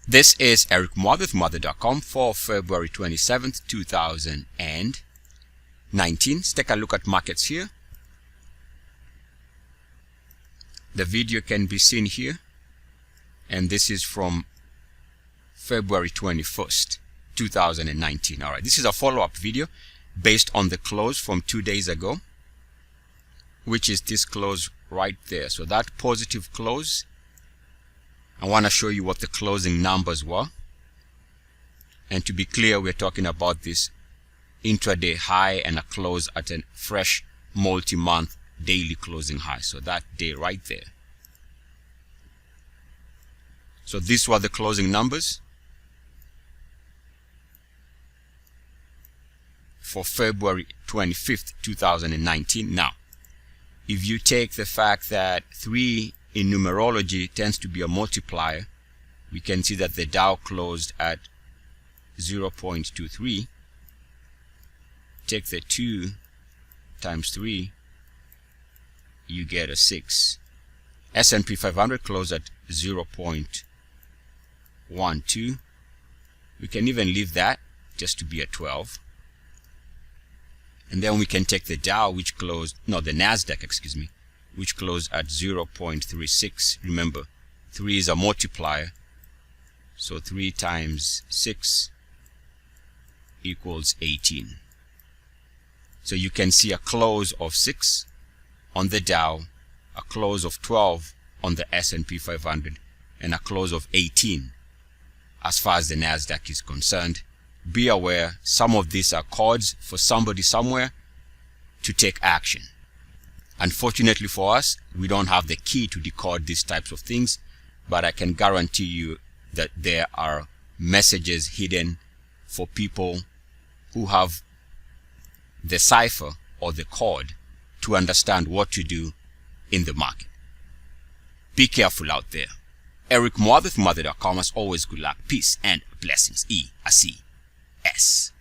This is Eric Mother with Mother.com for February 27th, 2019. Let's take a look at markets here. The video can be seen here, and this is from February 21st, 2019. Alright, this is a follow-up video based on the close from 2 days ago, which is this close right there. So that positive close, I want to show you what the closing numbers were. And to be clear, we're talking about this intraday high and a close at a fresh multi-month daily closing high. So that day right there. So these were the closing numbers for February 25th, 2019. Now, if you take the fact that 3 in numerology tends to be a multiplier, we can see that the Dow closed at 0.23. Take the 2 times 3, you get a 6. S&P 500 closed at 0.12. We can even leave that just to be a 12. And then we can take the Dow, which closed, no, the Nasdaq, excuse me, which closed at 0.36. Remember, 3 is a multiplier, so 3 times 6 equals 18. So you can see a close of 6 on the Dow, a close of 12 on the S&P 500, and a close of 18 as far as the Nasdaq is concerned. Be aware, some of these are codes for somebody somewhere to take action. Unfortunately for us, we don't have the key to decode these types of things, but I can guarantee you that there are messages hidden for people who have the cipher or the code to understand what to do in the market. Be careful out there. Eric Mother with Mother.com. As always, good luck, peace, and blessings. ESS.